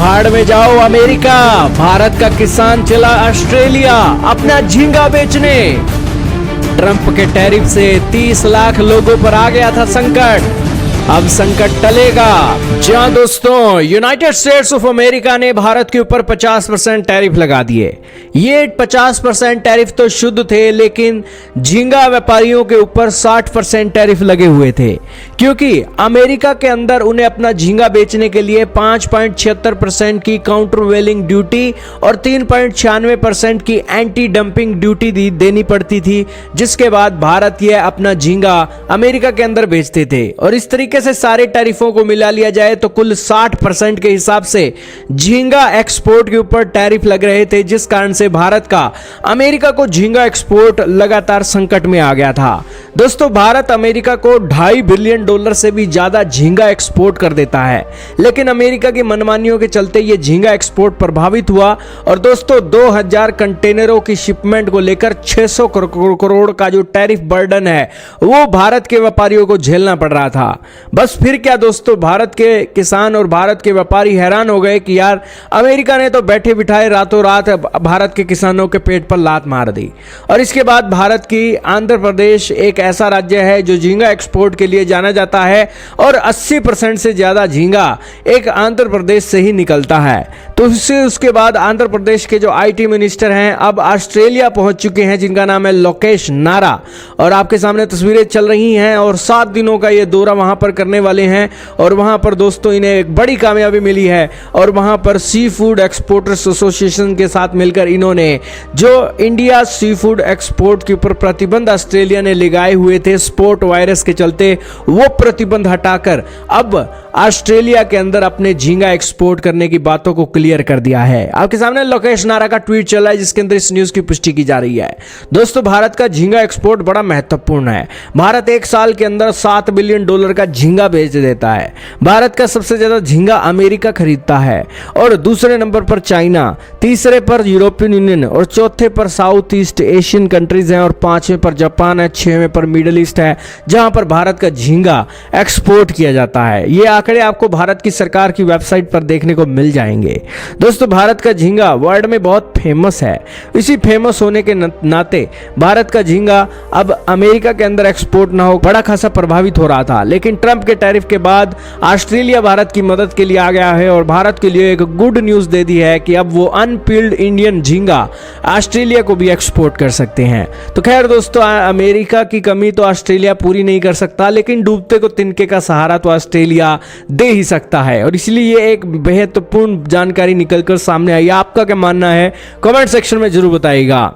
भाड़ में जाओ अमेरिका। भारत का किसान चला ऑस्ट्रेलिया अपना झींगा बेचने। ट्रंप के टैरिफ से 30 लाख लोगों पर आ गया था संकट, अब संकट टलेगा। जी हां दोस्तों, यूनाइटेड स्टेट्स ऑफ अमेरिका ने भारत के ऊपर 50% टैरिफ लगा दिए। ये 50% टैरिफ तो शुद्ध थे, लेकिन झींगा व्यापारियों के ऊपर 60% टैरिफ लगे हुए थे, क्योंकि अमेरिका के अंदर उन्हें अपना झींगा बेचने के लिए 5.76% की काउंटरवेलिंग ड्यूटी और 3.96% की एंटी डंपिंग ड्यूटी देनी पड़ती थी, जिसके बाद भारत यह अपना झींगा अमेरिका के अंदर बेचते थे। और इस तरीके से सारे टैरिफों को मिला लिया जाए तो कुल 60% के हिसाब से झींगा एक्सपोर्ट के ऊपर टैरिफ लग रहे थे, जिस कारण से भारत का अमेरिका को झींगा एक्सपोर्ट लगातार संकट में आ गया था। दोस्तों, भारत अमेरिका को $2.5 बिलियन से भी ज्यादा झींगा एक्सपोर्ट कर देता है, लेकिन अमेरिका की मनमानियों के चलते यह झींगा एक्सपोर्ट प्रभावित हुआ। और दोस्तों, 2000 कंटेनरों की शिपमेंट को लेकर 600 करोड़ का जो टैरिफ बर्डन है वो भारत के व्यापारियों को झेलना पड़ रहा था। बस फिर क्या दोस्तों, भारत के किसान और भारत के व्यापारी हैरान हो गए कि यार अमेरिका ने तो बैठे बिठाए रातों रात भारत के किसानों के पेट पर लात मार दी। और इसके बाद भारत की आंध्र प्रदेश एक ऐसा राज्य है जो झींगा एक्सपोर्ट के लिए जाना जाता है, और 80% से ज्यादा झींगा एक आंध्र प्रदेश से ही निकलता है। तो उसके बाद आंध्र प्रदेश के जो आईटी मिनिस्टर हैं अब ऑस्ट्रेलिया पहुंच चुके हैं, जिनका नाम है लोकेश नारा, और आपके सामने तस्वीरें चल रही हैं। और 7 दिनों का ये दौरा वहां पर करने वाले हैं, और वहां पर दोस्तों इन्हें एक बड़ी कामयाबी मिली है। और वहां पर सी फूड एक्सपोर्टर्स एसोसिएशन के साथ मिलकर इन्होंने जो इंडिया सी फूड एक्सपोर्ट के ऊपर प्रतिबंध ऑस्ट्रेलिया ने लगाए हुए थे स्पोर्ट वायरस के चलते, वो प्रतिबंध हटाकर अब ऑस्ट्रेलिया के अंदर अपने झींगा एक्सपोर्ट करने की बातों को क्लियर कर दिया है। आपके सामने लोकेश नारा का ट्वीट चल रहा है, जिसके अंदर इस न्यूज की पुष्टि की जा रही है। दोस्तों, भारत का झींगा एक्सपोर्ट बड़ा महत्वपूर्ण है। भारत एक साल के अंदर $7 बिलियन का झींगा बेच देता है। भारत का सबसे ज्यादा झींगा अमेरिका खरीदता है, और दूसरे नंबर पर चाइना, तीसरे पर यूरोपियन यूनियन, और चौथे पर साउथ ईस्ट एशियन कंट्रीज हैं, और 5वें पर जापान है, 6वें पर मिडिल ईस्ट है, जहां पर भारत का झींगा एक्सपोर्ट किया जाता है। ये आंकड़े आपको भारत की सरकार की वेबसाइट पर देखने को मिल जाएंगे। दोस्तों, भारत का झींगा वर्ल्ड में बहुत फेमस है। इसी फेमस होने के नाते भारत का झींगा अब अमेरिका के अंदर एक्सपोर्ट ना हो बड़ा खासा प्रभावित हो रहा था, लेकिन ट्रंप के टैरिफ के बाद ऑस्ट्रेलिया भारत की मदद के लिए आ गया है, और भारत के लिए एक गुड न्यूज दे दी है कि अब वो अनपील्ड इंडियन झींगा ऑस्ट्रेलिया को भी एक्सपोर्ट कर सकते हैं। तो खैर दोस्तों, अमेरिका की कमी तो ऑस्ट्रेलिया पूरी नहीं कर सकता, लेकिन डूबते को तिनके का सहारा तो ऑस्ट्रेलिया दे ही सकता है। और इसलिए ये एक महत्वपूर्ण जानकारी निकलकर सामने आई। आपका क्या मानना है कमेंट सेक्शन में जरूर बताइएगा।